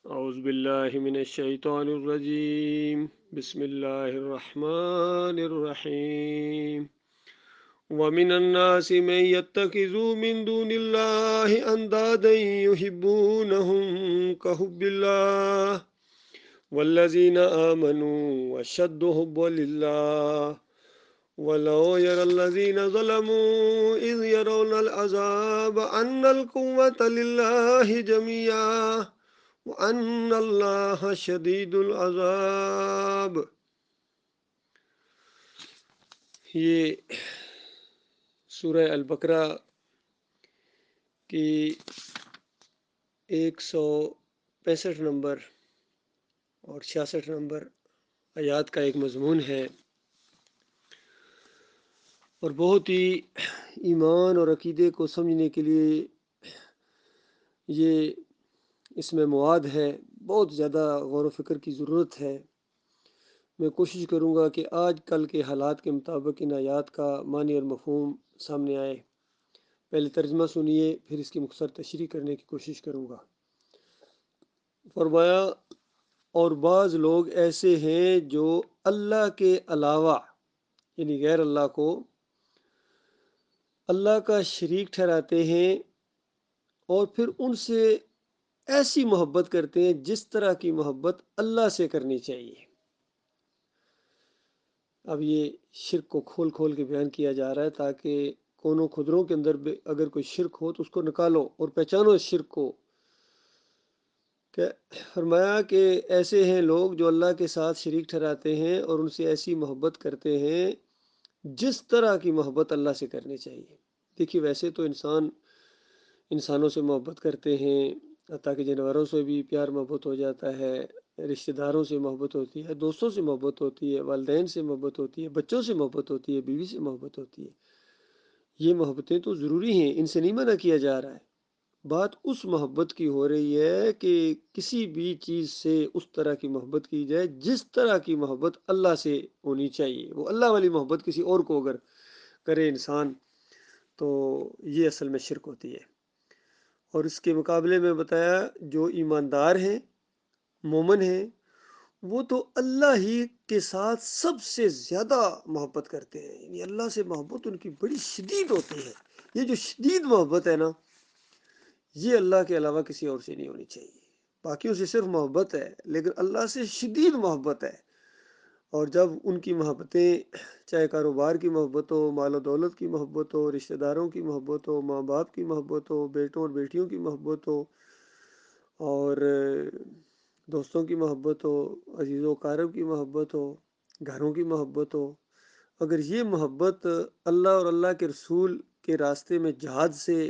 اعوذ باللہ من الشیطان الرجیم بسم اللہ الرحمن الرحیم ومن الناس من يتخذ من دون الله اندادا يحبونهم كحب الله والذين آمنوا اشد حبا لله ولو يرى الذين ظلموا إذ يرون العذاب أن القوة لله جميعا وَأَنَّ اللَّهَ شَدِيدُ الْعَذَابِ۔ یہ سورہ البقرہ کی 165 نمبر اور 66 نمبر آیات کا ایک مضمون ہے، اور بہت ہی ایمان اور عقیدے کو سمجھنے کے لیے یہ اس میں مواد ہے، بہت زیادہ غور و فکر کی ضرورت ہے۔ میں کوشش کروں گا کہ آج کل کے حالات کے مطابق ان آیات کا معنی اور مفہوم سامنے آئے۔ پہلے ترجمہ سنیے، پھر اس کی مختصر تشریح کرنے کی کوشش کروں گا۔ فرمایا، اور بعض لوگ ایسے ہیں جو اللہ کے علاوہ یعنی غیر اللہ کو اللہ کا شریک ٹھہراتے ہیں، اور پھر ان سے ایسی محبت کرتے ہیں جس طرح کی محبت اللہ سے کرنی چاہیے۔ اب یہ شرک کو کھول کھول کے بیان کیا جا رہا ہے تاکہ کونوں خدروں کے اندر اگر کوئی شرک ہو تو اس کو نکالو اور پہچانو اس شرک کو۔ فرمایا کہ ایسے ہیں لوگ جو اللہ کے ساتھ شریک ٹھہراتے ہیں اور ان سے ایسی محبت کرتے ہیں جس طرح کی محبت اللہ سے کرنی چاہیے۔ دیکھیے، ویسے تو انسانوں سے محبت کرتے ہیں، حتیٰ کہ جانوروں سے بھی پیار محبت ہو جاتا ہے، رشتہ داروں سے محبت ہوتی ہے، دوستوں سے محبت ہوتی ہے، والدین سے محبت ہوتی ہے، بچوں سے محبت ہوتی ہے، بیوی سے محبت ہوتی ہے۔ یہ محبتیں تو ضروری ہیں، ان سے نہیں منع کیا جا رہا ہے۔ بات اس محبت کی ہو رہی ہے کہ کسی بھی چیز سے اس طرح کی محبت کی جائے جس طرح کی محبت اللہ سے ہونی چاہیے۔ وہ اللہ والی محبت کسی اور کو اگر کرے انسان تو یہ اصل میں شرک ہوتی ہے۔ اور اس کے مقابلے میں بتایا، جو ایماندار ہیں، مومن ہیں، وہ تو اللہ ہی کے ساتھ سب سے زیادہ محبت کرتے ہیں، یعنی اللہ سے محبت ان کی بڑی شدید ہوتی ہے۔ یہ جو شدید محبت ہے نا، یہ اللہ کے علاوہ کسی اور سے نہیں ہونی چاہیے۔ باقیوں سے صرف محبت ہے، لیکن اللہ سے شدید محبت ہے۔ اور جب ان کی محبتیں، چاہے کاروبار کی محبت ہو، مال و دولت کی محبت ہو، رشتہ داروں کی محبت ہو، ماں باپ کی محبت ہو، بیٹوں اور بیٹیوں کی محبت ہو، اور دوستوں کی محبت ہو، عزیز و اقارب کی محبت ہو، گھروں کی محبت ہو، اگر یہ محبت اللہ اور اللہ کے رسول کے راستے میں جہاد سے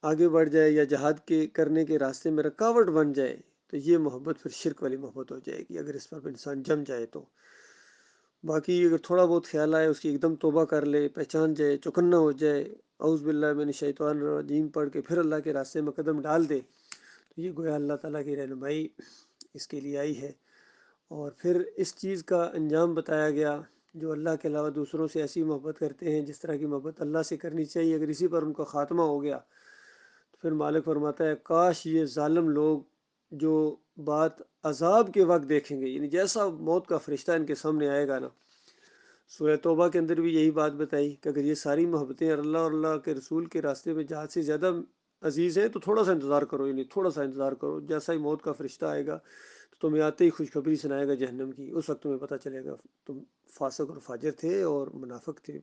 آگے بڑھ جائے یا جہاد کے کرنے کے راستے میں رکاوٹ بن جائے تو یہ محبت پھر شرک والی محبت ہو جائے گی، اگر اس پر انسان جم جائے تو۔ باقی اگر تھوڑا بہت خیال آئے، اس کی ایک دم توبہ کر لے، پہچان جائے، چوکنا ہو جائے، اعوذ باللہ من الشیطان الرجیم پڑھ کے پھر اللہ کے راستے میں قدم ڈال دے، تو یہ گویا اللہ تعالیٰ کی رہنمائی اس کے لیے آئی ہے۔ اور پھر اس چیز کا انجام بتایا گیا، جو اللہ کے علاوہ دوسروں سے ایسی محبت کرتے ہیں جس طرح کی محبت اللہ سے کرنی چاہیے، اگر اسی پر ان کا خاتمہ ہو گیا تو پھر مالک فرماتا ہے، کاش یہ ظالم لوگ جو بات عذاب کے وقت دیکھیں گے، یعنی جیسا موت کا فرشتہ ان کے سامنے آئے گا نا۔ سورہ توبہ کے اندر بھی یہی بات بتائی کہ اگر یہ ساری محبتیں اللہ اور اللہ کے رسول کے راستے میں جہاد سے زیادہ عزیز ہیں تو تھوڑا سا انتظار کرو، یعنی تھوڑا سا انتظار کرو، جیسا ہی موت کا فرشتہ آئے گا تو تمہیں آتے ہی خوشخبری سنائے گا جہنم کی، اس وقت تمہیں پتہ چلے گا تم فاسق اور فاجر تھے اور منافق تھے۔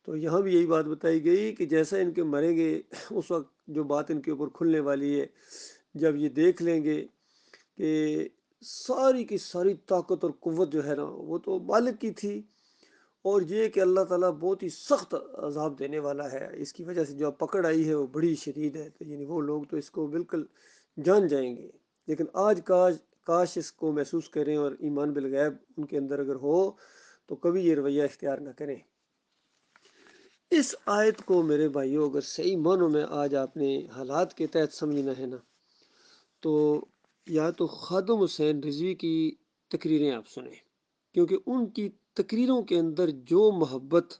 تو یہاں بھی یہی بات بتائی گئی کہ جیسا ان کے مریں گے اس وقت جو بات ان کے اوپر کھلنے والی ہے، جب یہ دیکھ لیں گے کہ ساری کی ساری طاقت اور قوت جو ہے نا وہ تو مالک کی تھی، اور یہ کہ اللہ تعالیٰ بہت ہی سخت عذاب دینے والا ہے، اس کی وجہ سے جو پکڑ آئی ہے وہ بڑی شدید ہے، تو یعنی وہ لوگ تو اس کو بالکل جان جائیں گے۔ لیکن آج کاش اس کو محسوس کریں اور ایمان بالغیب ان کے اندر اگر ہو تو کبھی یہ رویہ اختیار نہ کریں۔ اس آیت کو میرے بھائیوں اگر صحیح معنوں میں آج آپ نے حالات کے تحت سمجھنا ہے نا، تو یا تو خادم حسین رضوی کی تقریریں آپ سنیں، کیونکہ ان کی تقریروں کے اندر جو محبت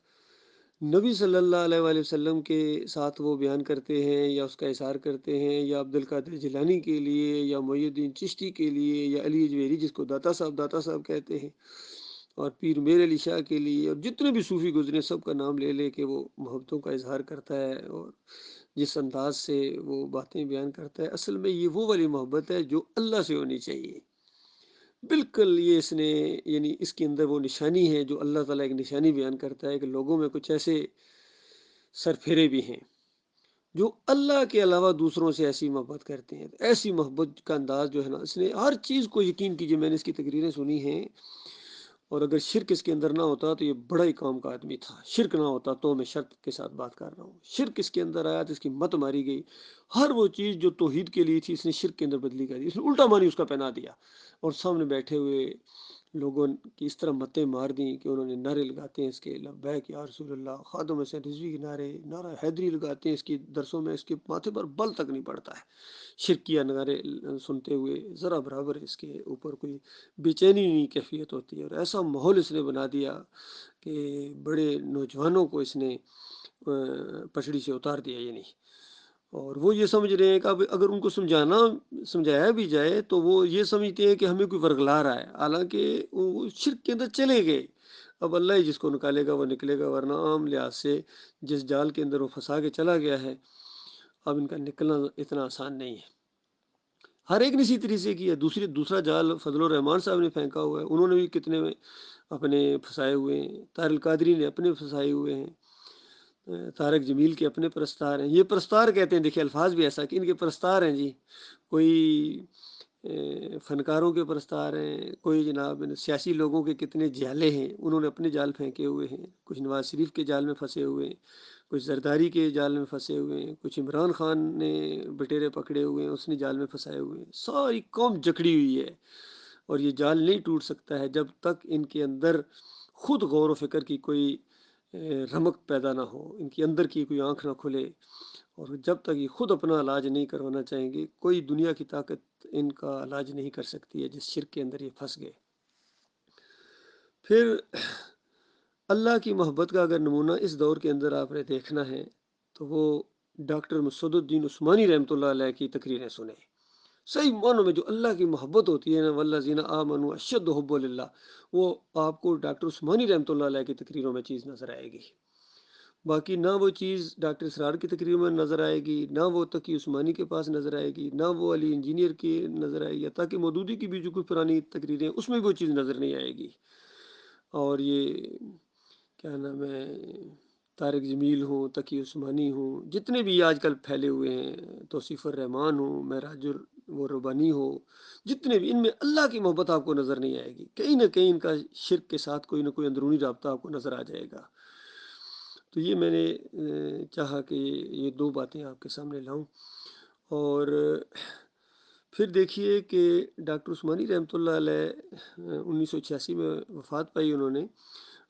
نبی صلی اللہ علیہ وآلہ وسلم کے ساتھ وہ بیان کرتے ہیں یا اس کا اظہار کرتے ہیں، یا عبد القادر جیلانی کے لیے، یا محی الدین چشتی کے لیے، یا علی اجویری جس کو داتا صاحب کہتے ہیں، اور پیر میر علی شاہ کے لیے، اور جتنے بھی صوفی گزرے سب کا نام لے لے کے وہ محبتوں کا اظہار کرتا ہے، اور جس انداز سے وہ باتیں بیان کرتا ہے، اصل میں یہ وہ والی محبت ہے جو اللہ سے ہونی چاہیے بالکل۔ یہ اس نے یعنی اس کے اندر وہ نشانی ہے جو اللہ تعالیٰ ایک نشانی بیان کرتا ہے کہ لوگوں میں کچھ ایسے سرفیرے بھی ہیں جو اللہ کے علاوہ دوسروں سے ایسی محبت کرتے ہیں۔ ایسی محبت کا انداز جو ہے نا، اس نے ہر چیز کو یقین کیجیے، میں نے اس کی تقریریں سنی ہیں، اور اگر شرک اس کے اندر نہ ہوتا تو یہ بڑا ہی کام کا آدمی تھا۔ شرک نہ ہوتا تو میں شرط کے ساتھ بات کر رہا ہوں، شرک اس کے اندر آیا تو اس کی مت ماری گئی۔ ہر وہ چیز جو توحید کے لیے تھی اس نے شرک کے اندر بدلی کر دی، اس نے الٹا مانی اس کا پہنا دیا، اور سامنے بیٹھے ہوئے لوگوں کی اس طرح متیں مار دیں کہ انہوں نے نعرے لگاتے ہیں اس کے، لبیک یا رسول اللہ، خادم حسین رضوی کے نعرے، نعرہ حیدری لگاتے ہیں اس کی درسوں میں، اس کے ماتھے پر بل تک نہیں پڑتا ہے شرکیہ نعرے سنتے ہوئے، ذرا برابر اس کے اوپر کوئی بے چینی نہیں کیفیت ہوتی ہے، اور ایسا ماحول اس نے بنا دیا کہ بڑے نوجوانوں کو اس نے پچھڑی سے اتار دیا یعنی، اور وہ یہ سمجھ رہے ہیں کہ اب اگر ان کو سمجھایا بھی جائے تو وہ یہ سمجھتے ہیں کہ ہمیں کوئی ورگلا رہا ہے، حالانکہ وہ شرک کے اندر چلے گئے۔ اب اللہ ہی جس کو نکالے گا وہ نکلے گا، ورنہ عام لحاظ سے جس جال کے اندر وہ پھنسا کے چلا گیا ہے، اب ان کا نکلنا اتنا آسان نہیں ہے۔ ہر ایک نے اسی طریقے سے کیا۔ دوسرا جال فضل الرحمان صاحب نے پھینکا ہوا ہے، انہوں نے بھی کتنے اپنے پھنسائے ہوئے ہیں، طاہر القادری نے اپنے پھنسائے ہوئے ہیں، طارق جمیل کے اپنے پرستار ہیں۔ یہ پرستار کہتے ہیں، دیکھیں الفاظ بھی ایسا کہ ان کے پرستار ہیں جی، کوئی فنکاروں کے پرستار ہیں، کوئی جناب سیاسی لوگوں کے کتنے جالے ہیں، انہوں نے اپنے جال پھینکے ہوئے ہیں، کچھ نواز شریف کے جال میں پھنسے ہوئے ہیں، کچھ زرداری کے جال میں پھنسے ہوئے ہیں، کچھ عمران خان نے بٹیرے پکڑے ہوئے ہیں، اس نے جال میں پھنسائے ہوئے ہیں۔ ساری قوم جکڑی ہوئی ہے، اور یہ جال نہیں ٹوٹ سکتا ہے جب تک ان کے اندر خود غور و فکر کی کوئی رمق پیدا نہ ہو، ان کے اندر کی کوئی آنکھ نہ کھلے، اور جب تک یہ خود اپنا علاج نہیں کروانا چاہیں گے، کوئی دنیا کی طاقت ان کا علاج نہیں کر سکتی ہے جس شرک کے اندر یہ پھنس گئے۔ پھر اللہ کی محبت کا اگر نمونہ اس دور کے اندر آپ نے دیکھنا ہے تو وہ ڈاکٹر مسعود الدین عثمانی رحمۃ اللہ علیہ کی تقریریں سنیں۔ صحیح معنوں میں جو اللہ کی محبت ہوتی ہے نا، والذین آمنوا اشد حب للہ، وہ آپ کو ڈاکٹر عثمانی رحمۃ اللہ علیہ کی تقریروں میں چیز نظر آئے گی۔ باقی نہ وہ چیز ڈاکٹر اسرار کی تقریر میں نظر آئے گی، نہ وہ تقی عثمانی کے پاس نظر آئے گی، نہ وہ علی انجینئر کی نظر آئے گی، تاکہ مودودی کی بھی جو کوئی پرانی تقریریں اس میں بھی وہ چیز نظر نہیں آئے گی۔ اور یہ کیا نام ہے، طارق جمیل ہوں، تقی عثمانی ہوں، جتنے بھی آج کل پھیلے ہوئے ہیں، توصیف الرحمان ہوں، معراج وہ ربانی ہو، جتنے بھی، ان میں اللہ کی محبت آپ کو نظر نہیں آئے گی، کہیں نہ کہیں ان کا شرک کے ساتھ کوئی نہ کوئی اندرونی رابطہ آپ کو نظر آ جائے گا۔ تو یہ میں نے چاہا کہ یہ دو باتیں آپ کے سامنے لاؤں۔ اور پھر دیکھیے کہ ڈاکٹر عثمانی رحمۃ اللہ علیہ 1986 میں وفات پائی، انہوں نے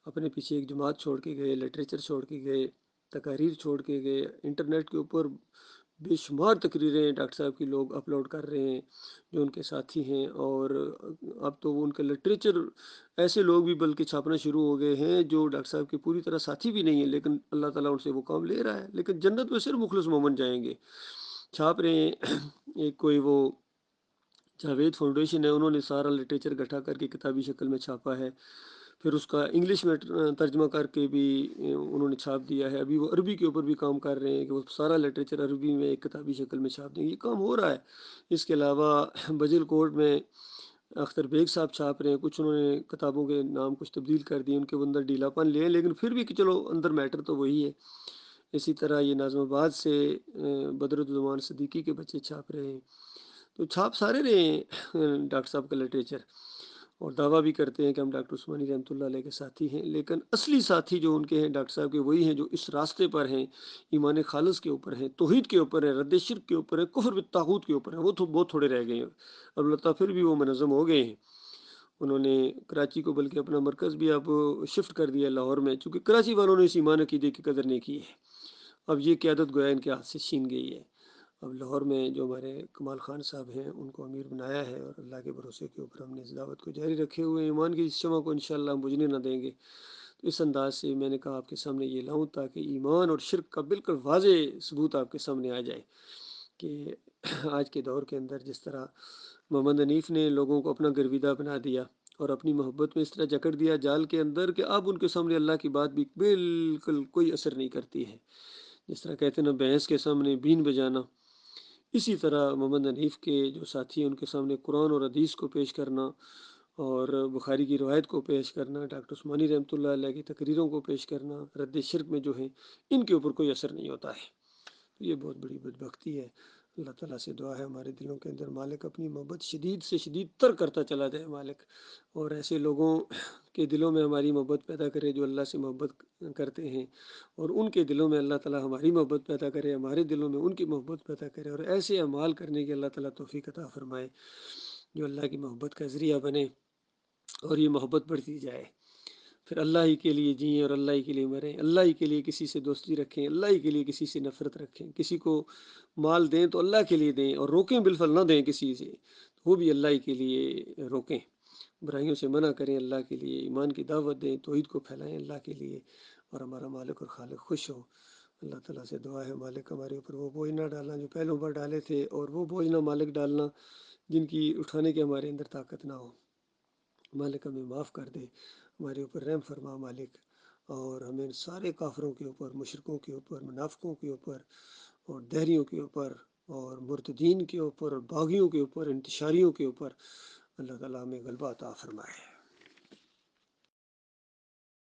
اپنے پیچھے ایک جماعت چھوڑ کے گئے، لٹریچر چھوڑ کے گئے، تقاریر چھوڑ کے گئے، انٹرنیٹ کے اوپر بے شمار تقریریں ڈاکٹر صاحب کی لوگ اپلوڈ کر رہے ہیں جو ان کے ساتھی ہیں، اور اب تو وہ ان کا لٹریچر ایسے لوگ بھی بلکہ چھاپنا شروع ہو گئے ہیں جو ڈاکٹر صاحب کے پوری طرح ساتھی بھی نہیں ہیں، لیکن اللہ تعالیٰ ان سے وہ کام لے رہا ہے، لیکن جنت میں صرف مخلص مومن جائیں گے۔ چھاپ رہے ہیں ایک کوئی وہ جاوید فاؤنڈیشن ہے، انہوں نے سارا لٹریچر اکٹھا کر کے کتابی شکل میں چھاپا ہے، پھر اس کا انگلش میں ترجمہ کر کے بھی انہوں نے چھاپ دیا ہے، ابھی وہ عربی کے اوپر بھی کام کر رہے ہیں کہ وہ سارا لٹریچر عربی میں ایک کتابی شکل میں چھاپ دیں، یہ کام ہو رہا ہے۔ اس کے علاوہ بجل کوٹ میں اختر بیگ صاحب چھاپ رہے ہیں، کچھ انہوں نے کتابوں کے نام کچھ تبدیل کر دیے، ان کے اندر ڈھیلا پن لے، لیکن پھر بھی کہ چلو اندر میٹر تو وہی ہے۔ اسی طرح یہ ناظم آباد سے بدرالزمان صدیقی کے بچے چھاپ رہے ہیں، تو چھاپ سارے رہے ہیں ڈاکٹر صاحب کا لٹریچر، اور دعویٰ بھی کرتے ہیں کہ ہم ڈاکٹر عثمانی رحمۃ اللہ علیہ کے ساتھی ہیں، لیکن اصلی ساتھی جو ان کے ہیں ڈاکٹر صاحب کے وہی ہیں جو اس راستے پر ہیں، ایمان خالص کے اوپر ہیں، توحید کے اوپر ہیں، رد شرک کے اوپر ہیں، کفر بالطاغوت کے اوپر ہیں، وہ تو بہت تھوڑے رہ گئے ہیں، البتہ پھر بھی وہ منظم ہو گئے ہیں۔ انہوں نے کراچی کو بلکہ اپنا مرکز بھی اب شفٹ کر دیا لاہور میں، چونکہ کراچی والوں نے اس ایمان عقیدے کی قدر نہیں کی ہے، اب یہ قیادت گویا ان کے ہاتھ سے چھین گئی ہے۔ اب لاہور میں جو ہمارے کمال خان صاحب ہیں ان کو امیر بنایا ہے، اور اللہ کے بھروسے کے اوپر ہم نے اس دعوت کو جاری رکھے ہوئے ہیں، ایمان کی اس شمع کو انشاءاللہ ہم بجھنے نہ دیں گے۔ تو اس انداز سے میں نے کہا آپ کے سامنے یہ لاؤں تاکہ ایمان اور شرک کا بالکل واضح ثبوت آپ کے سامنے آ جائے کہ آج کے دور کے اندر جس طرح محمد حنیف نے لوگوں کو اپنا گرویدہ بنا دیا اور اپنی محبت میں اس طرح جکڑ دیا جال کے اندر کہ اب ان کے سامنے اللہ کی بات بھی بالکل کوئی اثر نہیں کرتی ہے، جس طرح کہتے ہیں نا بھینس کے سامنے بین بجانا، اسی طرح محمد حنیف کے جو ساتھی ہیں ان کے سامنے قرآن اور حدیث کو پیش کرنا اور بخاری کی روایت کو پیش کرنا، ڈاکٹر عثمانی رحمۃ اللہ علیہ کی تقریروں کو پیش کرنا، رد شرک میں جو ہیں ان کے اوپر کوئی اثر نہیں ہوتا ہے۔ تو یہ بہت بڑی بدبختی ہے۔ اللہ تعالیٰ سے دعا ہے ہمارے دلوں کے اندر مالک اپنی محبت شدید سے شدید تر کرتا چلا جائے مالک، اور ایسے لوگوں کے دلوں میں ہماری محبت پیدا کرے جو اللہ سے محبت کرتے ہیں، اور ان کے دلوں میں اللہ تعالیٰ ہماری محبت پیدا کرے، ہمارے دلوں میں ان کی محبت پیدا کرے، اور ایسے اعمال کرنے کی اللہ تعالیٰ توفیق عطا فرمائے جو اللہ کی محبت کا ذریعہ بنے اور یہ محبت بڑھتی جائے، پھر اللہ ہی کے لیے جئیں اور اللہ ہی کے لیے مریں، اللہ ہی کے لیے کسی سے دوستی رکھیں، اللہ ہی کے لیے کسی سے نفرت رکھیں، کسی کو مال دیں تو اللہ کے لیے دیں اور روکیں بالفعل نہ دیں کسی سے، وہ بھی اللہ ہی کے لیے روکیں، برائیوں سے منع کریں اللہ کے لیے، ایمان کی دعوت دیں، توحید کو پھیلائیں اللہ کے لیے، اور ہمارا مالک اور خالق خوش ہو۔ اللہ تعالیٰ سے دعا ہے مالک ہمارے اوپر وہ بوجھ نہ ڈالنا جو پہلوں پر ڈالے تھے، اور وہ بوجھ نہ مالک ڈالنا جن کی اٹھانے کے ہمارے اندر طاقت نہ ہو۔ مالک ہمیں معاف کر دے، ہمارے اوپر رحم فرما مالک، اور ہمیں سارے کافروں کے اوپر، مشرکوں کے اوپر، منافقوں کے اوپر، اور دہریوں کے اوپر، اور مرتدین کے اوپر، اور باغیوں کے اوپر، انتشاریوں کے اوپر اللہ تعالیٰ ہمیں غلبہ عطا فرمائے۔